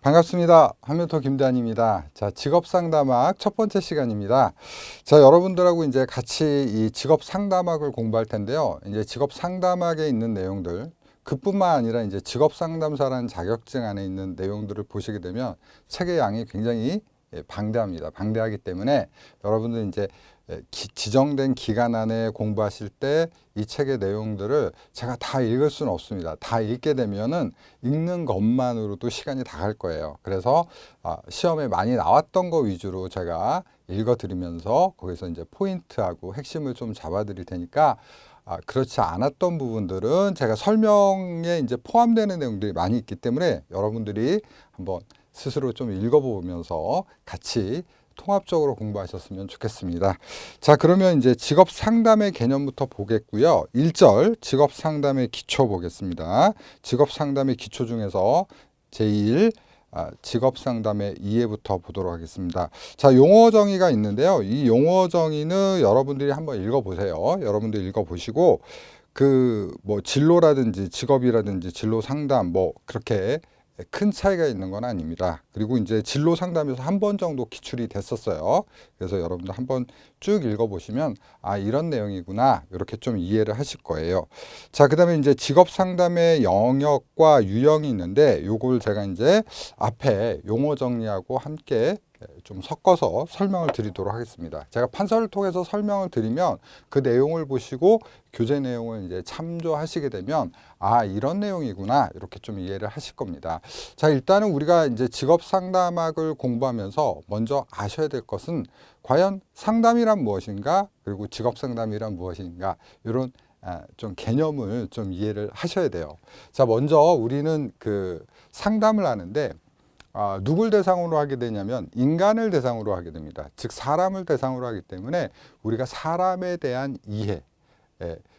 반갑습니다. 한멘토 김대한입니다. 자, 직업 상담학 첫 번째 시간입니다. 자, 여러분들하고 이제 같이 이 직업 상담학을 공부할 텐데요. 이제 직업 상담학에 있는 내용들, 그뿐만 아니라 이제 직업 상담사라는 자격증 안에 있는 내용들을 보시게 되면 책의 양이 굉장히 방대합니다. 방대하기 때문에 여러분들 이제 지정된 기간 안에 공부하실 때 이 책의 내용들을 제가 다 읽을 수는 없습니다. 다 읽게 되면은 읽는 것만으로도 시간이 다 갈 거예요. 그래서 시험에 많이 나왔던 거 위주로 제가 읽어 드리면서 거기서 이제 포인트하고 핵심을 좀 잡아 드릴 테니까 그렇지 않았던 부분들은 제가 설명에 이제 포함되는 내용들이 많이 있기 때문에 여러분들이 한번 스스로 좀 읽어보면서 같이 통합적으로 공부하셨으면 좋겠습니다. 자, 그러면 이제 직업 상담의 개념부터 보겠고요. 1절 직업 상담의 기초 보겠습니다. 직업 상담의 기초 중에서 제1 직업 상담의 이해부터 보도록 하겠습니다. 자, 용어 정의가 있는데요. 이 용어 정의는 여러분들이 한번 읽어보세요. 여러분들 읽어보시고 그 뭐 진로라든지 직업이라든지 진로 상담 뭐 그렇게 큰 차이가 있는 건 아닙니다. 그리고 이제 진로 상담에서 한 번 정도 기출이 됐었어요. 그래서 여러분들 한번 쭉 읽어보시면 이런 내용이구나 이렇게 좀 이해를 하실 거예요. 자, 그다음에 이제 직업 상담의 영역과 유형이 있는데 요걸 제가 이제 앞에 용어 정리하고 함께 좀 섞어서 설명을 드리도록 하겠습니다. 제가 판서를 통해서 설명을 드리면 그 내용을 보시고 교재 내용을 이제 참조하시게 되면 이런 내용이구나 이렇게 좀 이해를 하실 겁니다. 자, 일단은 우리가 이제 직업 상담학을 공부하면서 먼저 아셔야 될 것은 과연 상담이란 무엇인가, 그리고 직업 상담이란 무엇인가, 이런 좀 개념을 좀 이해를 하셔야 돼요. 자, 먼저 우리는 그 상담을 하는데 누굴 대상으로 하게 되냐면 인간을 대상으로 하게 됩니다. 즉 사람을 대상으로 하기 때문에 우리가 사람에 대한 이해,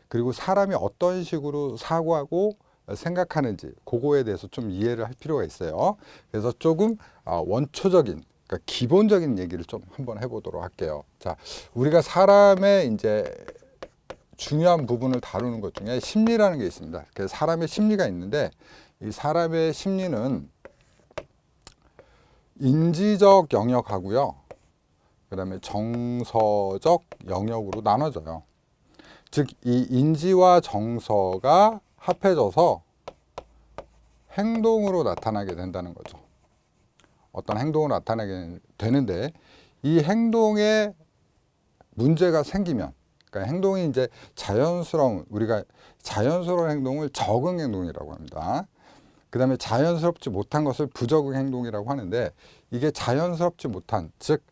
그리고 사람이 어떤 식으로 사고하고 생각하는지 그거에 대해서 좀 이해를 할 필요가 있어요. 그래서 조금 원초적인, 그러니까 기본적인 얘기를 좀 한번 해보도록 할게요. 자, 우리가 사람의 이제 중요한 부분을 다루는 것 중에 심리라는 게 있습니다. 그래서 사람의 심리가 있는데 이 사람의 심리는 인지적 영역하고요, 그 다음에 정서적 영역으로 나눠져요. 즉, 이 인지와 정서가 합해져서 행동으로 나타나게 된다는 거죠. 어떤 행동으로 나타나게 되는데 이 행동에 문제가 생기면, 그러니까 행동이 이제 우리가 자연스러운 행동을 적응 행동이라고 합니다. 그 다음에 자연스럽지 못한 것을 부적응 행동이라고 하는데 이게 자연스럽지 못한, 즉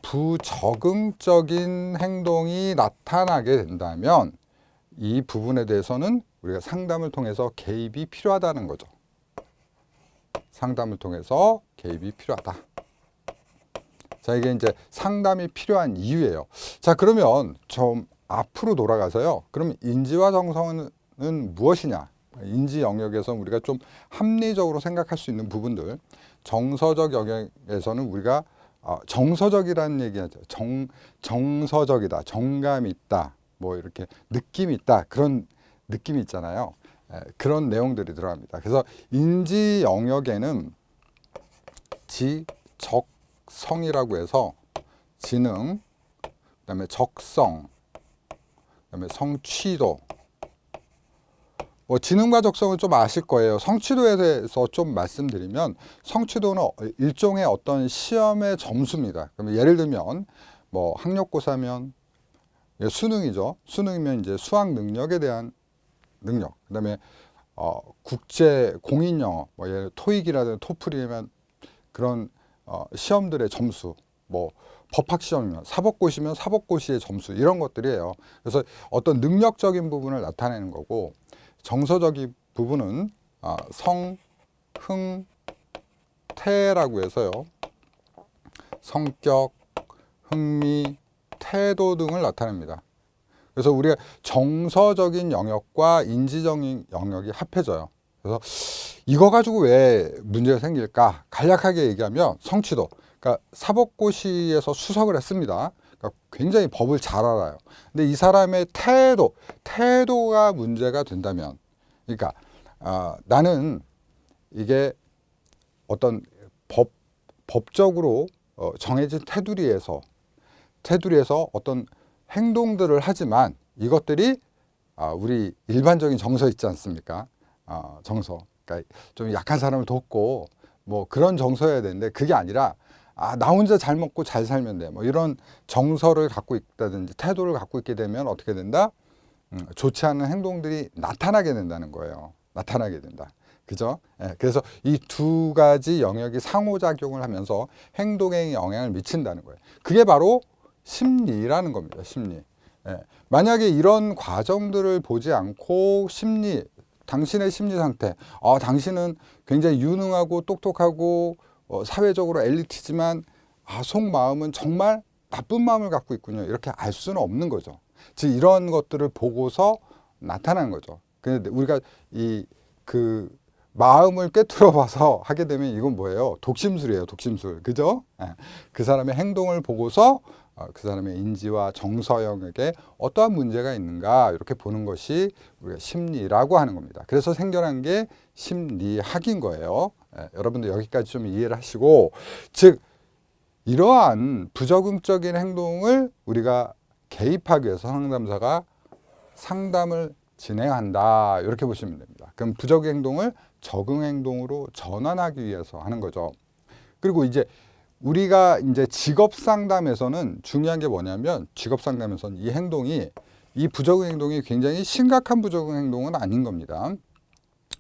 부적응적인 행동이 나타나게 된다면 이 부분에 대해서는 우리가 상담을 통해서 개입이 필요하다는 거죠. 상담을 통해서 개입이 필요하다. 자, 이게 이제 상담이 필요한 이유예요. 자, 그러면 좀 앞으로 돌아가서요. 그러면 인지와 정서는 무엇이냐? 인지 영역에서 우리가 좀 합리적으로 생각할 수 있는 부분들, 정서적 영역에서는 우리가 정서적이라는 얘기하죠. 정서적이다, 정감이 있다, 뭐 이렇게 느낌이 있다, 그런 느낌이 있잖아요. 그런 내용들이 들어갑니다. 그래서 인지 영역에는 지적성이라고 해서 지능, 그다음에 적성, 그다음에 성취도. 지능과 적성은 좀 아실 거예요. 성취도에 대해서 좀 말씀드리면 성취도는 일종의 어떤 시험의 점수입니다. 그러면 예를 들면 뭐 학력고사면 수능이죠. 수능이면 이제 수학 능력에 대한 능력. 그다음에 국제 공인 영어, 뭐 예를 토익이라든지 토플이면 그런 시험들의 점수. 뭐 법학 시험이면 사법고시면 사법고시의 점수, 이런 것들이에요. 그래서 어떤 능력적인 부분을 나타내는 거고, 정서적인 부분은 성, 흥, 태라고 해서요. 성격, 흥미, 태도 등을 나타냅니다. 그래서 우리가 정서적인 영역과 인지적인 영역이 합해져요. 그래서 이거 가지고 왜 문제가 생길까? 간략하게 얘기하면 성취도. 그러니까 사법고시에서 수석을 했습니다. 그러니까 굉장히 법을 잘 알아요. 근데 이 사람의 태도가 문제가 된다면, 그러니까 나는 이게 어떤 법적으로 정해진 테두리에서 어떤 행동들을 하지만 이것들이 우리 일반적인 정서 있지 않습니까? 정서. 그러니까 좀 약한 사람을 돕고 뭐 그런 정서여야 되는데 그게 아니라 나 혼자 잘 먹고 잘 살면 돼. 뭐 이런 정서를 갖고 있다든지 태도를 갖고 있게 되면 어떻게 된다? 좋지 않은 행동들이 나타나게 된다는 거예요. 나타나게 된다. 그죠? 예, 그래서 이 두 가지 영역이 상호작용을 하면서 행동에 영향을 미친다는 거예요. 그게 바로 심리라는 겁니다. 심리. 예, 만약에 이런 과정들을 보지 않고 당신의 심리 상태, 당신은 굉장히 유능하고 똑똑하고 사회적으로 엘리트지만 속마음은 정말 나쁜 마음을 갖고 있군요. 이렇게 알 수는 없는 거죠. 즉 이런 것들을 보고서 나타나는 거죠. 근데 우리가 그 마음을 꿰뚫어 봐서 하게 되면 이건 뭐예요? 독심술이에요. 독심술. 그죠? 그 사람의 행동을 보고서 그 사람의 인지와 정서 영역에 어떠한 문제가 있는가 이렇게 보는 것이 우리가 심리라고 하는 겁니다. 그래서 생겨난 게 심리학인 거예요. 여러분들 여기까지 좀 이해를 하시고, 즉 이러한 부적응적인 행동을 우리가 개입하기 위해서 상담사가 상담을 진행한다 이렇게 보시면 됩니다. 그럼 부적응 행동을 적응 행동으로 전환하기 위해서 하는 거죠. 그리고 이제 우리가 이제 직업 상담에서는 중요한 게 뭐냐면, 직업 상담에서는 이 부적응 행동이 굉장히 심각한 부적응 행동은 아닌 겁니다.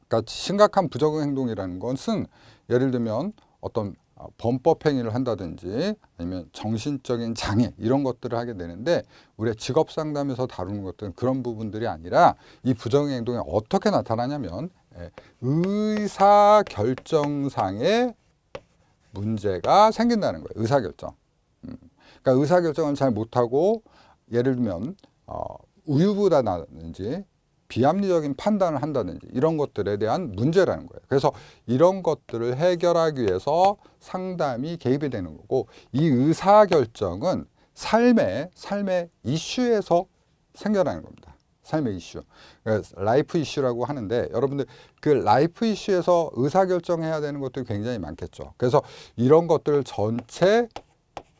그러니까 심각한 부적응 행동이라는 것은 예를 들면 어떤 범법 행위를 한다든지 아니면 정신적인 장애 이런 것들을 하게 되는데, 우리가 직업 상담에서 다루는 것들은 그런 부분들이 아니라 이 부적응 행동이 어떻게 나타나냐면 의사결정상의 문제가 생긴다는 거예요. 의사결정. 그러니까 의사결정을 잘 못하고 예를 들면 우유부단하든지 비합리적인 판단을 한다든지 이런 것들에 대한 문제라는 거예요. 그래서 이런 것들을 해결하기 위해서 상담이 개입이 되는 거고, 이 의사결정은 삶의 이슈에서 생겨나는 겁니다. 삶의 이슈. 라이프 이슈라고 하는데, 여러분들 그 라이프 이슈에서 의사결정해야 되는 것들이 굉장히 많겠죠. 그래서 이런 것들 전체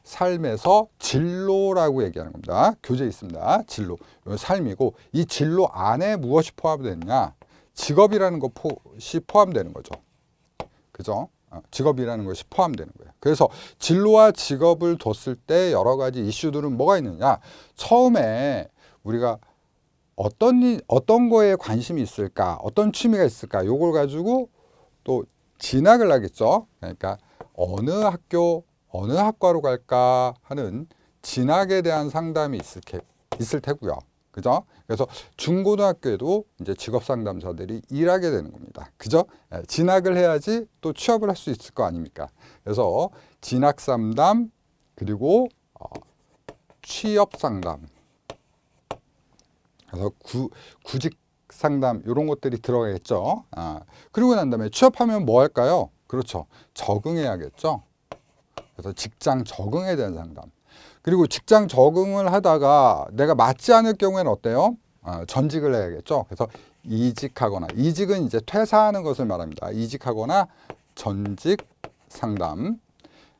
삶에서 진로라고 얘기하는 겁니다. 교재에 있습니다. 진로. 삶이고, 이 진로 안에 무엇이 포함되느냐? 직업이라는 것이 포함되는 거죠. 그죠? 직업이라는 것이 포함되는 거예요. 그래서 진로와 직업을 뒀을 때 여러 가지 이슈들은 뭐가 있느냐? 처음에 우리가 어떤 거에 관심이 있을까? 어떤 취미가 있을까? 요걸 가지고 또 진학을 하겠죠. 그러니까 어느 학과로 갈까 하는 진학에 대한 상담이 있을 테고요. 그죠? 그래서 중고등학교에도 이제 직업 상담사들이 일하게 되는 겁니다. 그죠? 진학을 해야지 또 취업을 할 수 있을 거 아닙니까? 그래서 진학 상담, 그리고 취업 상담, 그래서 구직 상담 이런 것들이 들어가겠죠. 그리고 난 다음에 취업하면 뭐 할까요? 그렇죠. 적응해야겠죠. 그래서 직장 적응에 대한 상담. 그리고 직장 적응을 하다가 내가 맞지 않을 경우에는 어때요? 전직을 해야겠죠. 그래서 이직하거나, 이직은 이제 퇴사하는 것을 말합니다. 이직하거나 전직 상담.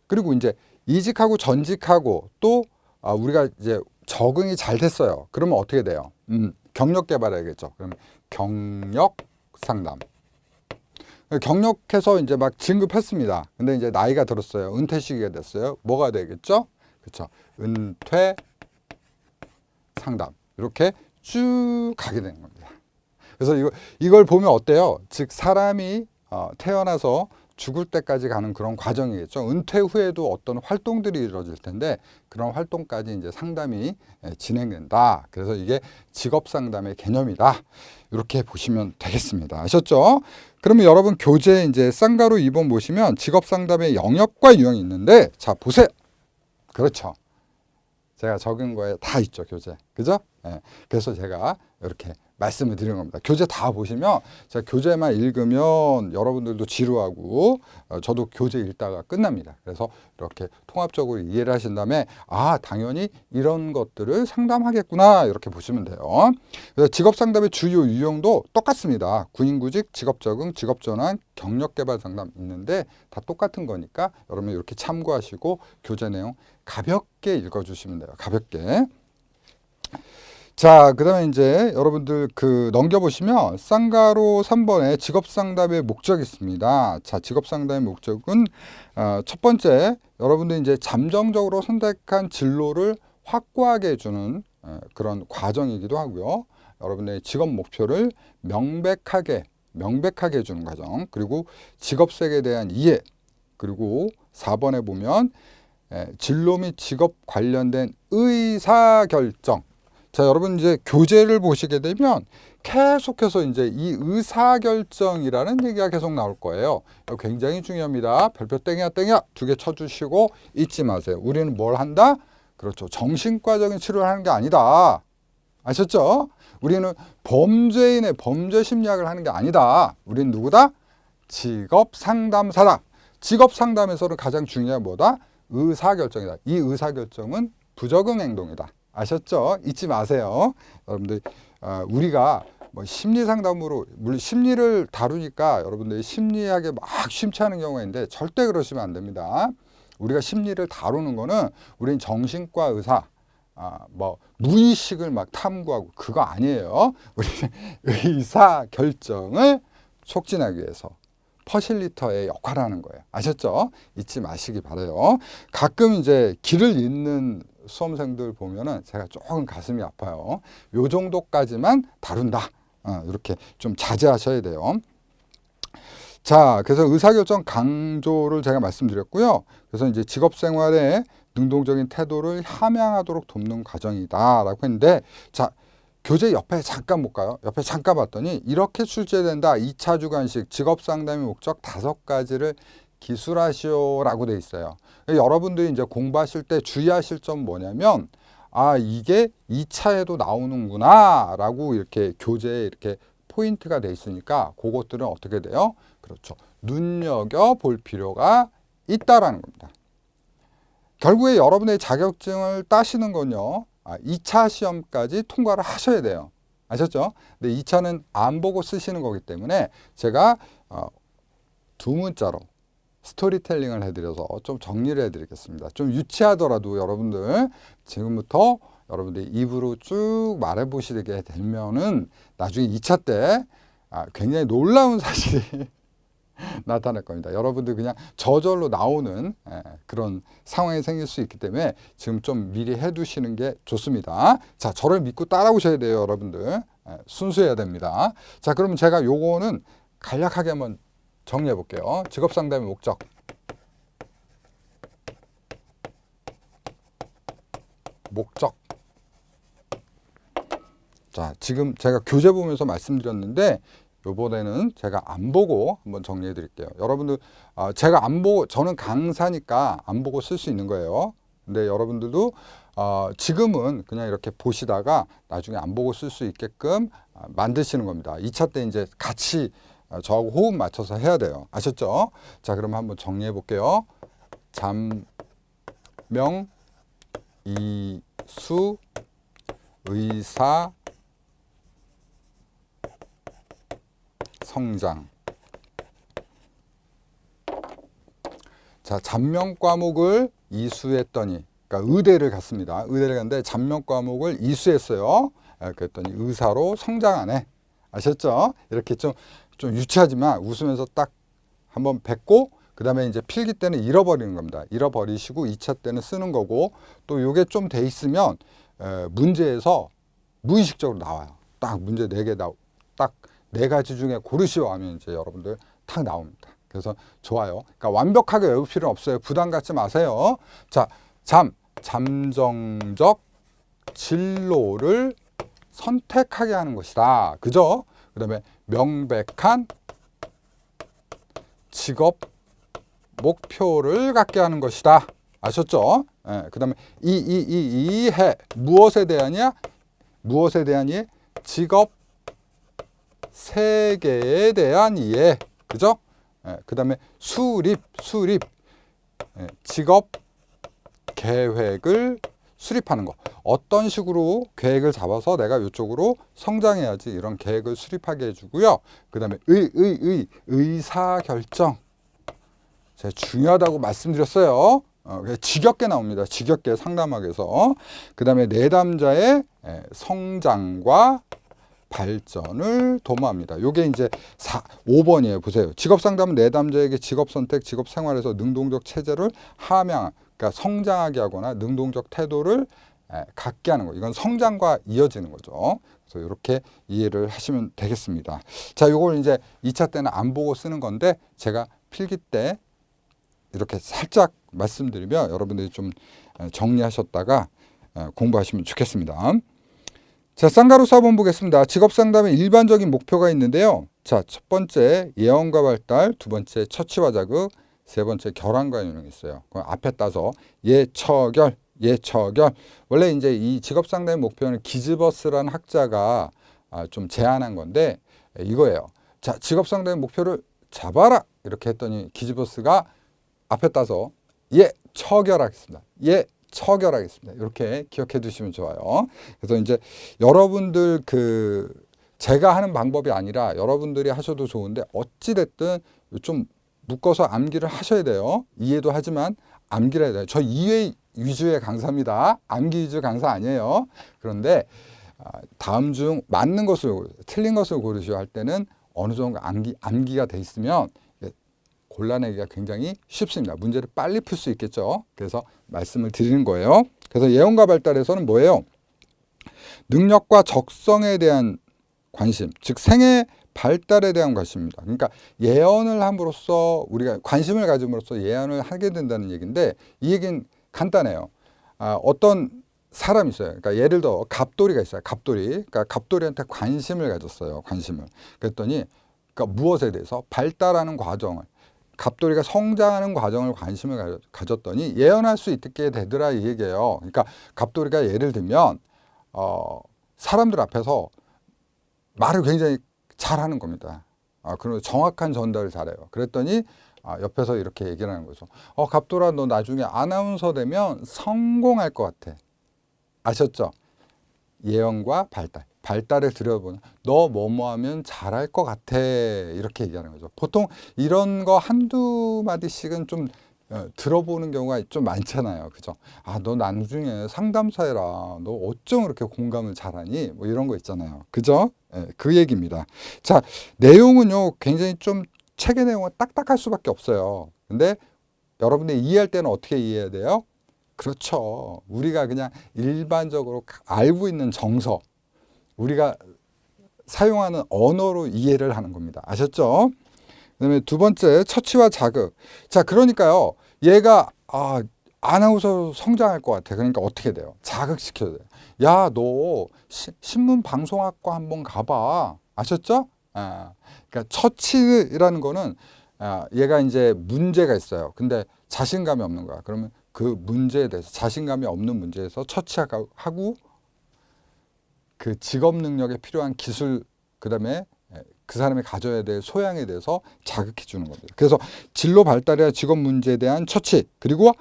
그리고 이제 이직하고 전직하고 또 우리가 이제 적응이 잘 됐어요. 그러면 어떻게 돼요? 경력 개발해야겠죠. 그럼 경력 상담. 경력해서 이제 막 진급했습니다. 근데 이제 나이가 들었어요. 은퇴 시기가 됐어요. 뭐가 되겠죠? 그렇죠. 은퇴 상담. 이렇게 쭉 가게 되는 겁니다. 그래서 이걸 보면 어때요? 즉 사람이 태어나서 죽을 때까지 가는 그런 과정이겠죠. 은퇴 후에도 어떤 활동들이 이루어질 텐데 그런 활동까지 이제 상담이 진행된다. 그래서 이게 직업 상담의 개념이다. 이렇게 보시면 되겠습니다. 아셨죠? 그러면 여러분 교재 이제 쌍가루 2번 보시면 직업 상담의 영역과 유형이 있는데, 자 보세요. 그렇죠. 제가 적은 거에 다 있죠, 교재. 그죠? 그래서 제가 이렇게 말씀을 드리는 겁니다. 교재 다 보시면 제가 교재만 읽으면 여러분들도 지루하고 저도 교재 읽다가 끝납니다. 그래서 이렇게 통합적으로 이해를 하신 다음에 아 당연히 이런 것들을 상담하겠구나 이렇게 보시면 돼요. 그래서 직업상담의 주요 유형도 똑같습니다. 군인구직, 직업적응, 직업전환, 경력개발 상담 있는데 다 똑같은 거니까 여러분 이렇게 참고하시고 교재 내용 가볍게 읽어주시면 돼요. 가볍게. 자, 그 다음에 이제 여러분들 넘겨보시면 쌍가로 3번에 직업상담의 목적이 있습니다. 자, 직업상담의 목적은 첫 번째, 여러분들 이제 잠정적으로 선택한 진로를 확고하게 해주는 그런 과정이기도 하고요. 여러분의 직업 목표를 명백하게 해주는 과정, 그리고 직업색에 대한 이해, 그리고 4번에 보면 진로 및 직업 관련된 의사결정. 자, 여러분 이제 교재를 보시게 되면 계속해서 이제 이 의사결정이라는 얘기가 계속 나올 거예요. 굉장히 중요합니다. 별표 땡이야 땡이야 2개 쳐주시고 잊지 마세요. 우리는 뭘 한다? 그렇죠. 정신과적인 치료를 하는 게 아니다. 아셨죠? 우리는 범죄인의 범죄 심리학을 하는 게 아니다. 우리는 누구다? 직업상담사다. 직업상담에서는 가장 중요한 뭐다? 의사결정이다. 이 의사결정은 부적응 행동이다. 아셨죠? 잊지 마세요. 여러분들 우리가 뭐 심리 상담으로 물론 심리를 다루니까 여러분들이 심리학에 막 심취하는 경우가 있는데 절대 그러시면 안 됩니다. 우리가 심리를 다루는 거는 우린 정신과 의사 뭐 무의식을 막 탐구하고 그거 아니에요. 우리 의사 결정을 촉진하기 위해서 퍼실리터의 역할을 하는 거예요. 아셨죠? 잊지 마시기 바라요. 가끔 이제 길을 잃는 수험생들 보면은 제가 조금 가슴이 아파요. 요 정도까지만 다룬다. 이렇게 좀 자제하셔야 돼요. 자, 그래서 의사결정 강조를 제가 말씀드렸고요. 그래서 이제 직업생활에 능동적인 태도를 함양하도록 돕는 과정이다라고 했는데, 자, 교재 옆에 잠깐 볼까요? 옆에 잠깐 봤더니 이렇게 출제된다. 2차 주관식 직업상담의 목적 5가지를 기술하시오라고 돼 있어요. 여러분들이 이제 공부하실 때 주의하실 점 뭐냐면 이게 2차에도 나오는구나 라고 이렇게 교재에 이렇게 포인트가 돼 있으니까 그것들은 어떻게 돼요? 그렇죠. 눈여겨볼 필요가 있다라는 겁니다. 결국에 여러분의 자격증을 따시는 건요. 2차 시험까지 통과를 하셔야 돼요. 아셨죠? 근데 2차는 안 보고 쓰시는 거기 때문에 제가 두 문자로 스토리텔링을 해드려서 좀 정리를 해드리겠습니다. 좀 유치하더라도 여러분들 지금부터 여러분들이 입으로 쭉 말해보시게 되면은 나중에 2차 때 굉장히 놀라운 사실이 나타날 겁니다. 여러분들 그냥 저절로 나오는 그런 상황이 생길 수 있기 때문에 지금 좀 미리 해두시는 게 좋습니다. 자, 저를 믿고 따라오셔야 돼요, 여러분들. 순수해야 됩니다. 자, 그러면 제가 요거는 간략하게 한번 정리해 볼게요. 직업상담의 목적. 자, 지금 제가 교재 보면서 말씀드렸는데 요번에는 제가 안 보고 한번 정리해 드릴게요. 여러분들 제가 안 보고 저는 강사니까 안 보고 쓸 수 있는 거예요. 근데 여러분들도 지금은 그냥 이렇게 보시다가 나중에 안 보고 쓸 수 있게끔 만드시는 겁니다. 2차 때 이제 같이 저하고 호흡 맞춰서 해야 돼요. 아셨죠? 자, 그럼 한번 정리해 볼게요. 잠명, 이수, 의사, 성장. 자, 잔명 과목을 이수했더니, 그러니까 의대를 갔습니다. 의대를 갔는데 잔명 과목을 이수했어요. 그랬더니 의사로 성장하네. 아셨죠? 이렇게 좀 유치하지만 웃으면서 딱 한번 뱉고 그 다음에 이제 필기 때는 잃어버리는 겁니다. 잃어버리시고 2차 때는 쓰는 거고 또 요게 좀 돼 있으면 문제에서 무의식적으로 나와요. 딱 문제 4개 딱 4가지 중에 고르시오 하면 이제 여러분들 탁 나옵니다. 그래서 좋아요. 그러니까 완벽하게 외울 필요는 없어요. 부담 갖지 마세요. 자, 잠정적 진로를 선택하게 하는 것이다. 그죠? 그 다음에 명백한 직업 목표를 갖게 하는 것이다. 아셨죠? 그 다음에 이해 무엇에 대한이야? 직업 세계에 대한 이해, 그죠? 그 다음에 수립, 직업 계획을 수립하는 거. 어떤 식으로 계획을 잡아서 내가 이쪽으로 성장해야지 이런 계획을 수립하게 해주고요. 그 다음에 의사결정. 제가 중요하다고 말씀드렸어요. 지겹게 나옵니다. 지겹게 상담학에서. 그 다음에 내담자의 성장과 발전을 도모합니다. 요게 이제 5번이에요. 보세요. 직업상담은 내담자에게 직업선택, 직업생활에서 능동적 체제를 함양, 그러니까 성장하게 하거나 능동적 태도를 갖게 하는 거. 이건 성장과 이어지는 거죠. 그래서 이렇게 이해를 하시면 되겠습니다. 자, 요걸 이제 2차 때는 안 보고 쓰는 건데 제가 필기 때 이렇게 살짝 말씀드리면 여러분들이 좀 정리하셨다가 공부하시면 좋겠습니다. 자, 쌍가루 4번 보겠습니다. 직업상담의 일반적인 목표가 있는데요. 자, 첫 번째 예언과 발달, 두 번째 처치와 자극, 세 번째 결함과 유능이 있어요. 그 앞에 따서 예처결. 원래 이제 이 직업상담의 목표는 기즈버스라는 학자가 좀 제안한 건데 이거예요. 자, 직업상담의 목표를 잡아라 이렇게 했더니 기즈버스가 앞에 따서 처결하겠습니다. 처결하겠습니다. 이렇게 기억해 두시면 좋아요. 그래서 이제 여러분들 제가 하는 방법이 아니라 여러분들이 하셔도 좋은데 어찌됐든 좀 묶어서 암기를 하셔야 돼요. 이해도 하지만 암기를 해야 돼요. 저 이해 위주의 강사입니다. 암기 위주 강사 아니에요. 그런데 다음 중 맞는 것을 틀린 것을 고르시오 할 때는 어느 정도 암기가 돼 있으면 골라내기가 굉장히 쉽습니다. 문제를 빨리 풀 수 있겠죠. 그래서 말씀을 드리는 거예요. 그래서 예언과 발달에서는 뭐예요? 능력과 적성에 대한 관심, 즉 생애 발달에 대한 관심입니다. 그러니까 예언을 함으로써 우리가 관심을 가짐으로써 예언을 하게 된다는 얘기인데 이 얘기는 간단해요. 어떤 사람이 있어요. 그러니까 예를 들어 갑돌이가 있어요. 그러니까 갑돌이한테 관심을 가졌어요. 관심을. 그랬더니 그러니까 무엇에 대해서 발달하는 과정을 갑돌이가 성장하는 과정을 관심을 가졌더니 예언할 수 있게 되더라 이 얘기예요. 그러니까 갑돌이가 예를 들면 사람들 앞에서 말을 굉장히 잘하는 겁니다. 그리고 정확한 전달을 잘해요. 그랬더니 옆에서 이렇게 얘기를 하는 거죠. 갑돌아 너 나중에 아나운서 되면 성공할 것 같아. 아셨죠? 예언과 발달을 들여보면 너 뭐뭐 하면 잘할 것 같아 이렇게 얘기하는 거죠. 보통 이런 거 한두 마디씩은 좀 들어보는 경우가 좀 많잖아요. 그죠? 너 나중에 상담사 해라. 너 어쩜 그렇게 공감을 잘하니? 뭐 이런 거 있잖아요. 그죠? 그 얘기입니다. 자, 내용은요 굉장히 좀 책의 내용은 딱딱할 수밖에 없어요. 근데 여러분들이 이해할 때는 어떻게 이해해야 돼요? 그렇죠. 우리가 그냥 일반적으로 알고 있는 정서, 우리가 사용하는 언어로 이해를 하는 겁니다. 아셨죠? 그다음에 두 번째 처치와 자극. 자, 그러니까요. 얘가 아나운서 성장할 것 같아. 그러니까 어떻게 돼요? 자극시켜야 돼요. 야, 너 신문 방송학과 한번 가봐. 아셨죠? 그러니까 처치라는 거는 얘가 이제 문제가 있어요. 근데 자신감이 없는 거야. 그러면 그 문제에 대해서 자신감이 없는 문제에서 처치하고 그 직업 능력에 필요한 기술 그다음에 그 사람이 가져야 될 소양에 대해서 자극해 주는 겁니다. 그래서 진로 발달이나 직업 문제에 대한 처치 그리고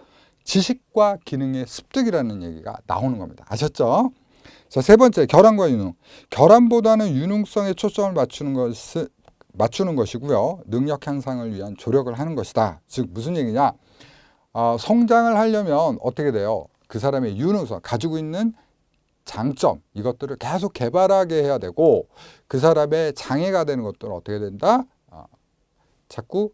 지식과 기능의 습득이라는 얘기가 나오는 겁니다. 아셨죠? 자, 세 번째 결함과 유능. 결함보다는 유능성에 초점을 맞추는 것이고요. 능력 향상을 위한 조력을 하는 것이다. 즉 무슨 얘기냐? 성장을 하려면 어떻게 돼요? 그 사람의 유능성, 가지고 있는 장점 이것들을 계속 개발하게 해야 되고 그 사람의 장애가 되는 것들은 어떻게 된다? 자꾸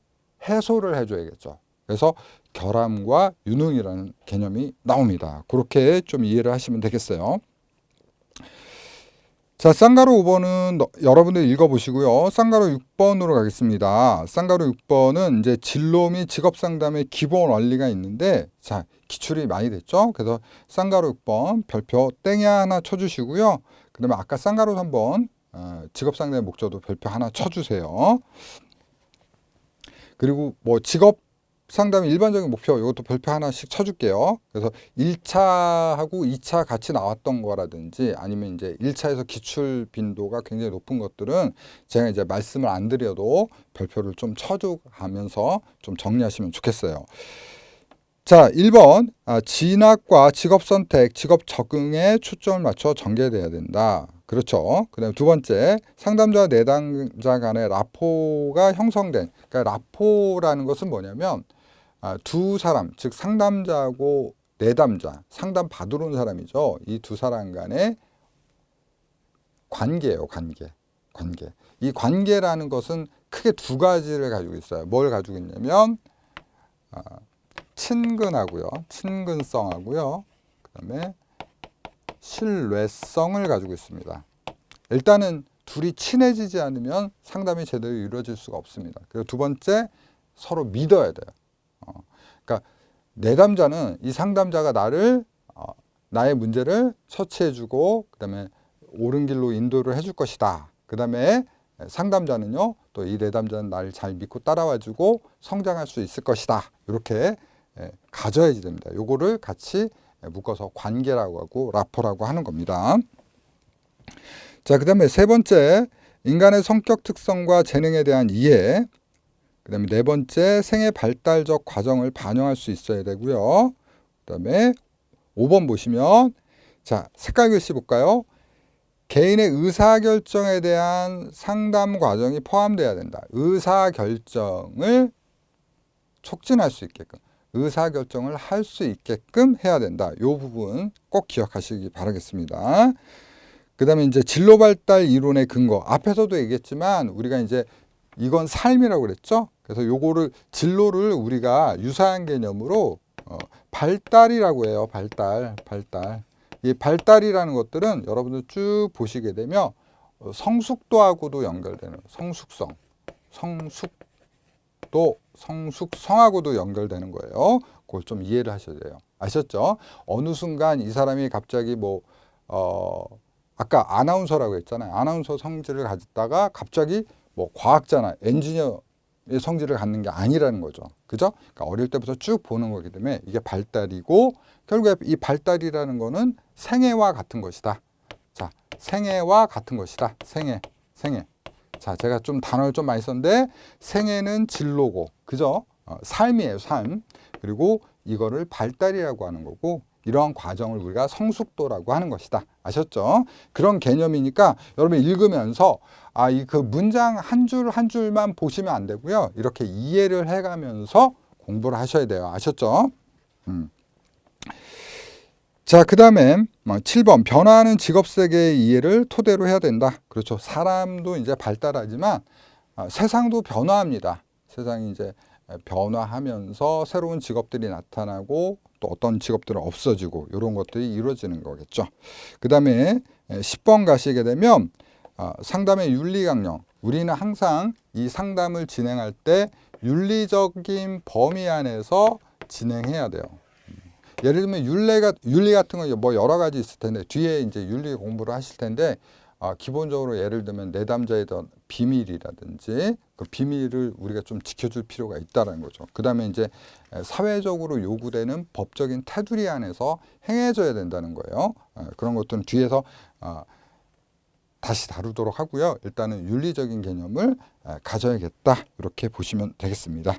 해소를 해줘야겠죠. 그래서 결함과 유능이라는 개념이 나옵니다. 그렇게 좀 이해를 하시면 되겠어요. 자, 쌍가루 5번은 여러분들 읽어보시고요. 쌍가루 6번으로 가겠습니다. 쌍가루 6번은 이제 진로 및 직업 상담의 기본 원리가 있는데, 자, 기출이 많이 됐죠? 그래서 쌍가루 6번 별표 땡이 하나 쳐주시고요. 그 다음에 아까 쌍가루 3번 직업 상담의 목적도 별표 하나 쳐주세요. 그리고 뭐 직업 상담의 일반적인 목표, 이것도 별표 하나씩 쳐줄게요. 그래서 1차하고 2차 같이 나왔던 거라든지 아니면 이제 1차에서 기출 빈도가 굉장히 높은 것들은 제가 이제 말씀을 안 드려도 별표를 좀 쳐줘가면서 좀 정리하시면 좋겠어요. 자, 1번. 진학과 직업 선택, 직업 적응에 초점을 맞춰 전개돼야 된다. 그렇죠. 그 다음에 두 번째, 상담자와 내담자 간의 라포가 형성된, 그러니까 라포라는 것은 뭐냐면, 두 사람, 즉 상담자하고 내담자, 상담 받으러 온 사람이죠. 이 두 사람 간의 관계예요, 관계. 이 관계라는 것은 크게 두 가지를 가지고 있어요. 뭘 가지고 있냐면, 친근성하고요. 그 다음에 신뢰성을 가지고 있습니다. 일단은 둘이 친해지지 않으면 상담이 제대로 이루어질 수가 없습니다. 그리고 두 번째, 서로 믿어야 돼요. 그러니까 내담자는 이 상담자가 나의 문제를 처치해주고 그 다음에 옳은 길로 인도를 해줄 것이다. 그 다음에 상담자는요, 또 이 내담자는 나를 잘 믿고 따라와주고 성장할 수 있을 것이다. 이렇게 가져야지 됩니다. 요거를 같이 묶어서 관계라고 하고 라포라고 하는 겁니다. 자, 그 다음에 세 번째, 인간의 성격 특성과 재능에 대한 이해. 그 다음에 네 번째, 생애 발달적 과정을 반영할 수 있어야 되고요. 그 다음에 5번 보시면, 자, 색깔 글씨 볼까요? 개인의 의사결정에 대한 상담 과정이 포함되어야 된다. 의사결정을 촉진할 수 있게끔, 의사결정을 할 수 있게끔 해야 된다. 이 부분 꼭 기억하시기 바라겠습니다. 그 다음에 이제 진로 발달 이론의 근거. 앞에서도 얘기했지만 우리가 이제 이건 삶이라고 그랬죠. 그래서 요거를 진로를 우리가 유사한 개념으로 발달이라고 해요. 발달. 이 발달이라는 것들은 여러분들 쭉 보시게 되면 성숙도하고도 연결되는 성숙성하고도 연결되는 거예요. 그걸 좀 이해를 하셔야 돼요. 아셨죠? 어느 순간 이 사람이 갑자기 아까 아나운서라고 했잖아요. 아나운서 성질을 가졌다가 갑자기 과학자나 엔지니어의 성질을 갖는 게 아니라는 거죠. 그죠? 그러니까 어릴 때부터 쭉 보는 거기 때문에 이게 발달이고, 결국에 이 발달이라는 거는 생애와 같은 것이다. 자, 생애와 같은 것이다. 생애. 자, 제가 좀 단어를 좀 많이 썼는데, 생애는 진로고, 그죠? 삶이에요, 삶. 그리고 이거를 발달이라고 하는 거고, 이러한 과정을 우리가 성숙도라고 하는 것이다. 아셨죠? 그런 개념이니까 여러분 읽으면서 그 문장 한 줄 한 줄만 보시면 안 되고요. 이렇게 이해를 해가면서 공부를 하셔야 돼요. 아셨죠? 자, 그 다음에 7번, 변화하는 직업세계의 이해를 토대로 해야 된다. 그렇죠. 사람도 이제 발달하지만 세상도 변화합니다. 세상이 이제 변화하면서 새로운 직업들이 나타나고 또 어떤 직업들은 없어지고 이런 것들이 이루어지는 거겠죠. 그 다음에 10번 가시게 되면 상담의 윤리 강령. 우리는 항상 이 상담을 진행할 때 윤리적인 범위 안에서 진행해야 돼요. 예를 들면 윤리 같은 거 여러 가지 있을 텐데 뒤에 이제 윤리 공부를 하실 텐데 기본적으로 예를 들면 내담자에 대한 비밀이라든지 그 비밀을 우리가 좀 지켜줄 필요가 있다는 거죠. 그 다음에 이제 사회적으로 요구되는 법적인 테두리 안에서 행해져야 된다는 거예요. 그런 것들은 뒤에서 다시 다루도록 하고요. 일단은 윤리적인 개념을 가져야겠다. 이렇게 보시면 되겠습니다.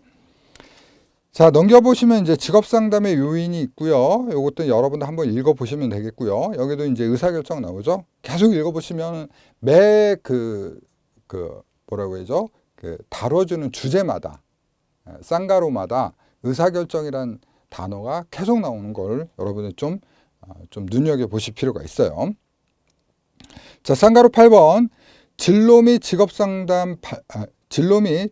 자, 넘겨보시면 이제 직업상담의 요인이 있고요. 이것도 여러분들 한번 읽어보시면 되겠고요. 여기도 이제 의사결정 나오죠. 계속 읽어보시면 매 뭐라고 해야죠? 다뤄주는 주제마다, 쌍가로마다 의사결정이란 단어가 계속 나오는 걸 여러분들 좀 눈여겨보실 필요가 있어요. 자, 쌍가로 8번. 진로 및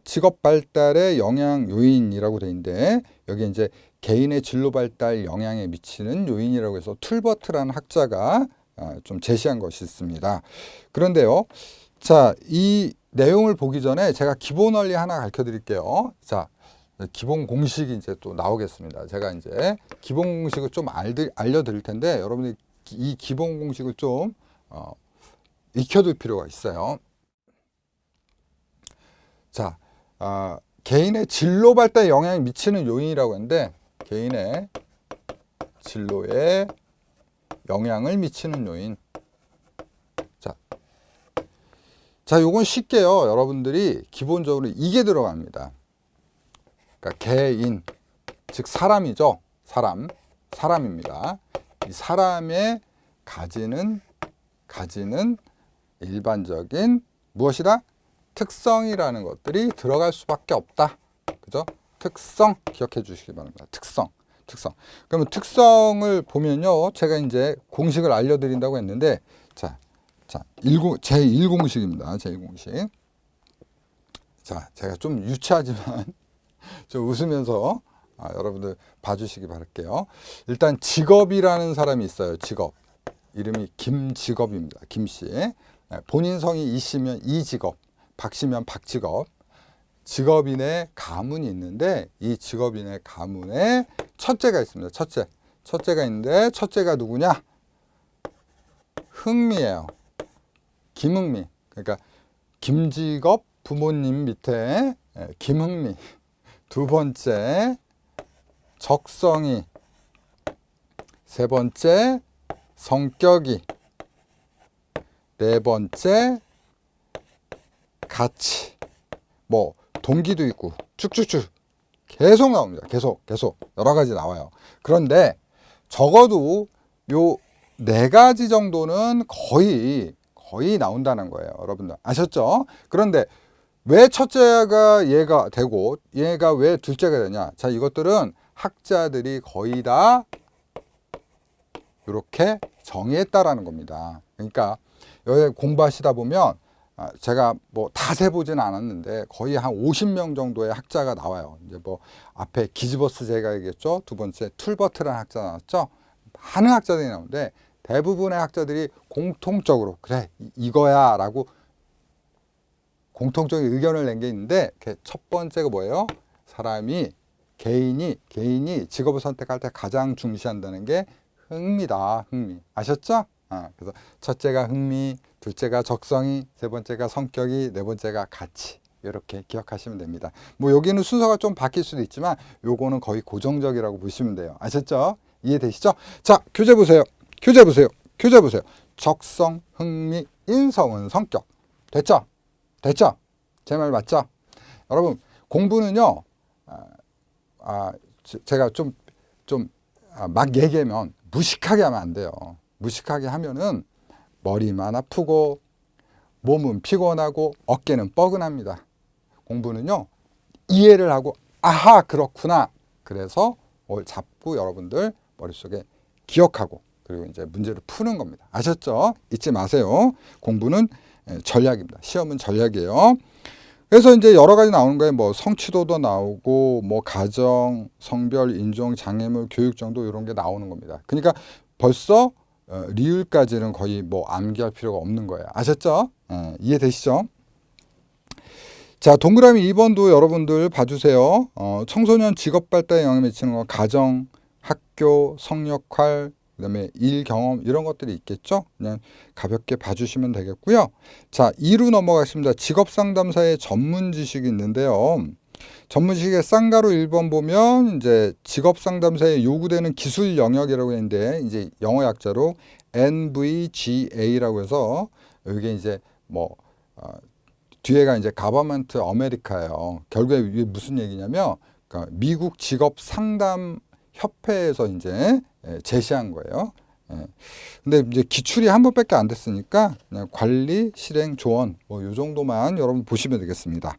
직업 발달의 영향 요인이라고 돼 있는데 여기 이제 개인의 진로 발달 영향에 미치는 요인이라고 해서 툴버트라는 학자가 좀 제시한 것이 있습니다. 그런데요, 자, 이 내용을 보기 전에 제가 기본 원리 하나 가르쳐 드릴게요. 자, 기본 공식이 이제 또 나오겠습니다. 제가 이제 기본 공식을 좀 알려드릴 텐데 여러분이 이 기본 공식을 좀 익혀둘 필요가 있어요. 자, 개인의 진로 발달에 영향을 미치는 요인이라고 했는데 개인의 진로에 영향을 미치는 요인. 자, 요건 쉽게요. 여러분들이 기본적으로 이게 들어갑니다. 그러니까 개인, 즉 사람이죠. 사람입니다. 이 사람의 가지는 일반적인 무엇이다? 특성이라는 것들이 들어갈 수밖에 없다. 그죠? 특성 기억해 주시기 바랍니다. 특성. 그러면 특성을 보면요. 제가 이제 공식을 알려드린다고 했는데, 자, 제1공식입니다. 제1공식. 자, 제가 좀 유치하지만 좀 웃으면서 여러분들 봐주시기 바랄게요. 일단 직업이라는 사람이 있어요. 직업. 이름이 김직업입니다. 김씨. 본인 성이 이씨면 이직업, 박씨면 박직업. 직업인의 가문이 있는데 이 직업인의 가문에 첫째가 있습니다. 첫째가 있는데 첫째가 누구냐? 흥미예요. 김흥미. 그러니까 김직업 부모님 밑에 김흥미. 두 번째 적성이. 세 번째 성격이. 네 번째 가치. 뭐 동기도 있고 쭉쭉쭉 계속 나옵니다. 계속 여러 가지 나와요. 그런데 적어도 요 네 가지 정도는 거의 나온다는 거예요. 여러분들 아셨죠? 그런데 왜 첫째가 얘가 되고 얘가 왜 둘째가 되냐? 자, 이것들은 학자들이 거의 다 이렇게 정의했다라는 겁니다. 그러니까 여기 공부하시다 보면 제가 뭐 다 세보지는 않았는데 거의 한 50명 정도의 학자가 나와요. 이제 뭐 앞에 기즈버스 제가 얘기했죠. 두 번째 툴버트라는 학자 나왔죠. 많은 학자들이 나오는데 대부분의 학자들이 공통적으로 그래 이거야 라고 공통적인 의견을 낸 게 있는데 첫 번째가 뭐예요? 사람이 개인이 직업을 선택할 때 가장 중시한다는 게 흥미다. 흥미. 아셨죠? 그래서 첫째가 흥미, 둘째가 적성이, 세 번째가 성격이, 네 번째가 가치. 이렇게 기억하시면 됩니다. 뭐 여기는 순서가 좀 바뀔 수도 있지만 요거는 거의 고정적이라고 보시면 돼요. 아셨죠? 이해되시죠? 자, 교재 보세요. 적성, 흥미, 인성은 성격. 됐죠? 제 말 맞죠? 여러분 공부는요. 제가 좀 막 얘기하면 무식하게 하면 안 돼요. 무식하게 하면은 머리만 아프고 몸은 피곤하고 어깨는 뻐근합니다. 공부는요. 이해를 하고 아하 그렇구나. 그래서 뭘 잡고 여러분들 머릿속에 기억하고 그리고 이제 문제를 푸는 겁니다. 아셨죠? 잊지 마세요. 공부는 전략입니다. 시험은 전략이에요. 그래서 이제 여러 가지 나오는 거예요. 뭐 성취도도 나오고 뭐 가정, 성별, 인종, 장애물, 교육 정도 이런 게 나오는 겁니다. 그러니까 벌써 리을까지는 거의 뭐 암기할 필요가 없는 거예요. 아셨죠? 이해되시죠? 자, 동그라미 2번도 여러분들 봐주세요. 청소년 직업 발달에 영향을 미치는 건 가정, 학교, 성역할, 그다음에 일 경험 이런 것들이 있겠죠. 그냥 가볍게 봐주시면 되겠고요. 자, 2로 넘어가겠습니다. 직업 상담사의 전문 지식이 있는데요. 전문 지식의 쌍가루 1번 보면 이제 직업 상담사에 요구되는 기술 영역이라고 했는데 이제 영어 약자로 NVGA라고 해서 이게 이제 뭐 뒤에가 이제 가버먼트 아메리카예요. 결국에 이게 무슨 얘기냐면 그러니까 미국 직업 상담 협회에서 이제 제시한 거예요. 근데 이제 기출이 한 번밖에 안 됐으니까 그냥 관리, 실행, 조언 뭐 요 정도만 여러분 보시면 되겠습니다.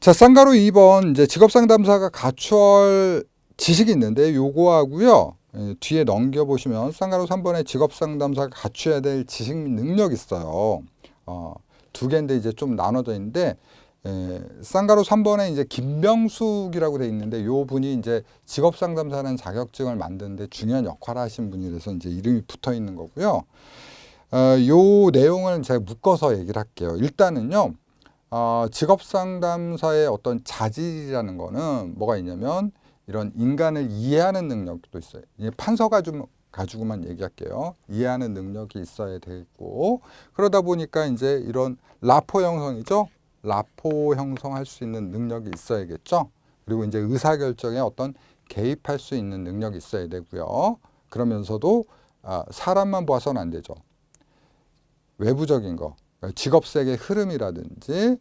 자, 쌍가루 2번 이제 직업 상담사가 갖추어야 지식이 있는데 요거하고요. 뒤에 넘겨 보시면 쌍가루 3번에 직업 상담사가 갖춰야 될 지식 능력이 있어요. 두 개인데 이제 좀 나눠져 있는데 쌍가루 3번에 이제 김병숙이라고 돼 있는데 요 분이 이제 직업 상담사라는 자격증을 만드는데 중요한 역할을 하신 분이라서 이제 이름이 붙어 있는 거고요. 요 내용을 제가 묶어서 얘기를 할게요. 일단은요. 직업 상담사의 어떤 자질이라는 거는 뭐가 있냐면 이런 인간을 이해하는 능력도 있어요. 판서 가지고만 얘기할게요. 이해하는 능력이 있어야 되고 그러다 보니까 이제 이런 라포 형성이죠. 라포 형성할 수 있는 능력이 있어야겠죠. 그리고 이제 의사결정에 어떤 개입할 수 있는 능력이 있어야 되고요. 그러면서도 사람만 봐서는 안 되죠. 외부적인 거, 직업색의 흐름이라든지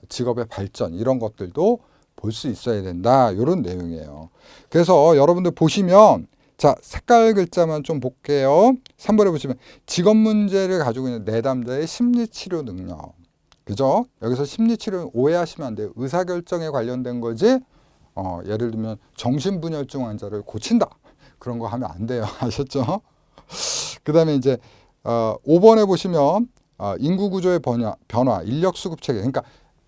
직업의 발전 이런 것들도 볼 수 있어야 된다. 이런 내용이에요. 그래서 여러분들 보시면 자, 색깔 글자만 좀 볼게요. 3번에 보시면 직업 문제를 가지고 있는 내담자의 심리치료 능력. 그죠? 여기서 심리치료는 오해하시면 안 돼요. 의사결정에 관련된 거지. 예를 들면 정신분열증 환자를 고친다. 그런 거 하면 안 돼요. 아셨죠? 그 다음에 이제 5번에 보시면 인구구조의 변화, 인력수급체계. 그러니까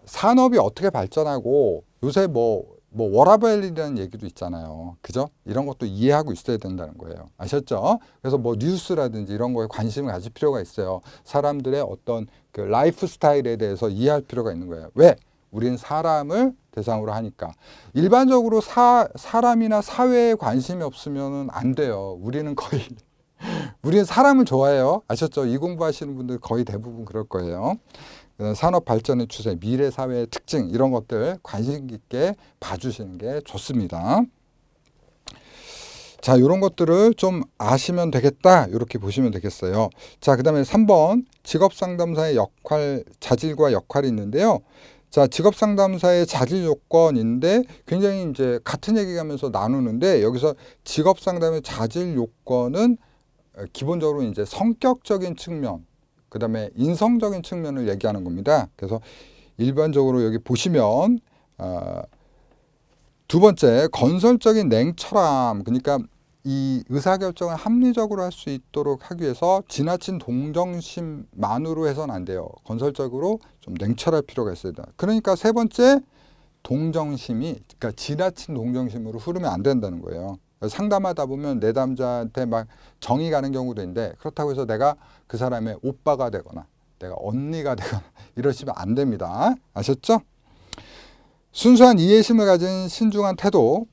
산업이 어떻게 발전하고 요새 뭐 워라밸이라는 얘기도 있잖아요. 그죠? 이런 것도 이해하고 있어야 된다는 거예요. 아셨죠? 그래서 뭐 뉴스라든지 이런 거에 관심을 가질 필요가 있어요. 사람들의 어떤 그 라이프 스타일에 대해서 이해할 필요가 있는 거예요. 왜? 우린 사람을 대상으로 하니까. 일반적으로 사람이나 사회에 관심이 없으면 안 돼요. 우리는 사람을 좋아해요. 아셨죠? 이 공부하시는 분들 거의 대부분 그럴 거예요. 산업 발전의 추세, 미래 사회의 특징 이런 것들 관심 깊게 봐주시는 게 좋습니다. 자, 이런 것들을 좀 아시면 되겠다. 이렇게 보시면 되겠어요. 자, 그 다음에 3번 직업상담사의 역할, 자질과 역할이 있는데요. 자, 직업상담사의 자질 요건인데 굉장히 이제 같은 얘기 하면서 나누는데 여기서 직업상담의 자질 요건은 기본적으로 이제 성격적인 측면, 그 다음에 인성적인 측면을 얘기하는 겁니다. 그래서 일반적으로 여기 보시면 두 번째 건설적인 냉철함, 그러니까 이 의사결정을 합리적으로 할 수 있도록 하기 위해서 지나친 동정심만으로 해서는 안 돼요. 건설적으로 좀 냉철할 필요가 있어야 된다. 그러니까 세 번째 동정심이, 그러니까 지나친 동정심으로 흐르면 안 된다는 거예요. 상담하다 보면 내담자한테 막 정이 가는 경우도 있는데 그렇다고 해서 내가 그 사람의 오빠가 되거나 내가 언니가 되거나 이러시면 안 됩니다. 아셨죠? 순수한 이해심을 가진 신중한 태도,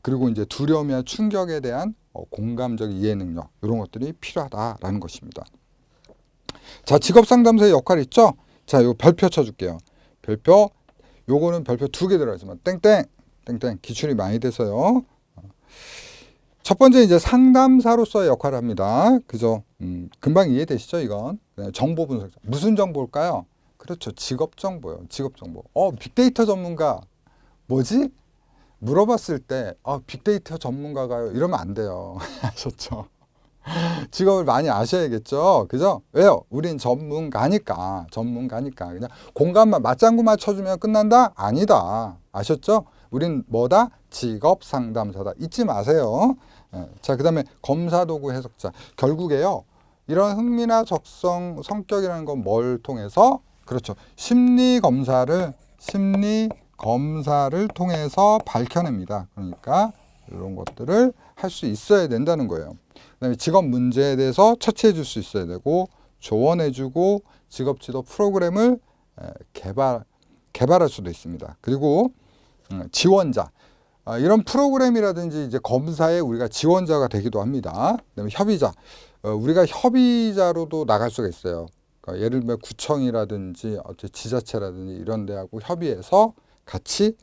그리고 이제 두려움이나 충격에 대한 공감적 이해 능력 이런 것들이 필요하다라는 것입니다. 자, 직업상담사의 역할이 있죠? 자, 요 별표 쳐줄게요. 별표, 요거는 별표 2개 들어있지만 땡땡 땡땡 기출이 많이 돼서요. 첫 번째 이제 상담사로서의 역할을 합니다. 그죠? 금방 이해되시죠? 이건 정보 분석. 무슨 정보일까요? 그렇죠. 직업 정보요. 직업 정보. 빅데이터 전문가 뭐지? 물어봤을 때 빅데이터 전문가가요. 이러면 안 돼요. 아셨죠? 직업을 많이 아셔야겠죠. 그죠? 왜요? 우린 전문가니까. 그냥 공감만 맞장구 맞춰주면 끝난다? 아니다. 아셨죠? 우린 뭐다? 직업 상담사다. 잊지 마세요. 자, 그 다음에 검사도구 해석자. 결국에요. 이런 흥미나 적성, 성격이라는 건 뭘 통해서? 그렇죠. 심리 검사를 통해서 밝혀냅니다. 그러니까 이런 것들을 할 수 있어야 된다는 거예요. 그다음에 직업 문제에 대해서 처치해 줄 수 있어야 되고 조언해 주고 직업 지도 프로그램을 개발할 수도 있습니다. 그리고 지원자. 이런 프로그램이라든지 이제 검사에 우리가 지원자가 되기도 합니다. 그다음에 협의자. 우리가 협의자로도 나갈 수가 있어요. 그러니까 예를 들면 구청이라든지 지자체라든지 이런 데하고 협의해서 같이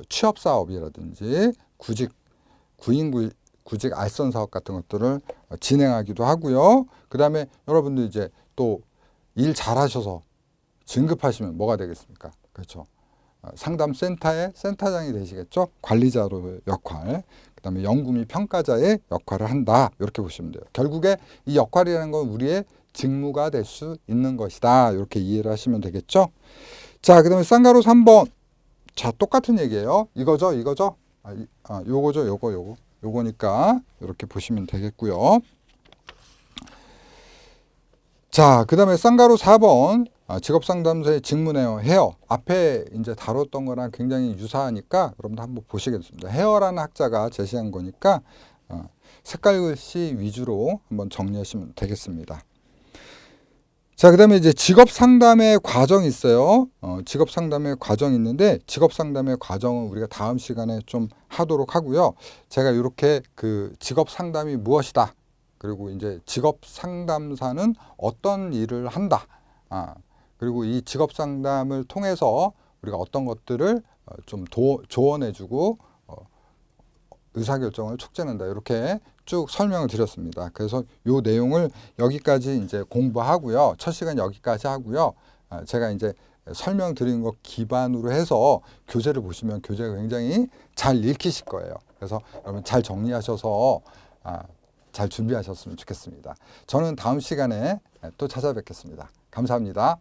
취업 사업이라든지 구직 알선 사업 같은 것들을 진행하기도 하고요. 그다음에 여러분들 이제 또 일 잘하셔서 진급하시면 뭐가 되겠습니까? 그렇죠. 상담센터의 센터장이 되시겠죠. 관리자로의 역할, 그다음에 연구미 평가자의 역할을 한다. 이렇게 보시면 돼요. 결국에 이 역할이라는 건 우리의 직무가 될 수 있는 것이다. 이렇게 이해를 하시면 되겠죠. 자, 그다음에 쌍가루 3번. 자, 똑같은 얘기예요. 이거죠. 요거니까 이렇게 보시면 되겠고요. 자, 그 다음에 쌍가루 4번. 직업상담사의 직무네요. 헤어. 앞에 이제 다뤘던 거랑 굉장히 유사하니까 여러분들 한번 보시겠습니다. 헤어라는 학자가 제시한 거니까 색깔 글씨 위주로 한번 정리하시면 되겠습니다. 자, 그 다음에 이제 직업상담의 과정이 있어요. 직업상담의 과정이 있는데 직업상담의 과정은 우리가 다음 시간에 좀 하도록 하고요. 제가 이렇게 그 직업상담이 무엇이다. 그리고 이제 직업상담사는 어떤 일을 한다. 그리고 이 직업 상담을 통해서 우리가 어떤 것들을 좀 조언해주고 의사결정을 촉진한다. 이렇게 쭉 설명을 드렸습니다. 그래서 이 내용을 여기까지 이제 공부하고요. 첫 시간 여기까지 하고요. 제가 이제 설명드린 것 기반으로 해서 교재를 보시면 교재가 굉장히 잘 읽히실 거예요. 그래서 여러분 잘 정리하셔서 잘 준비하셨으면 좋겠습니다. 저는 다음 시간에 또 찾아뵙겠습니다. 감사합니다.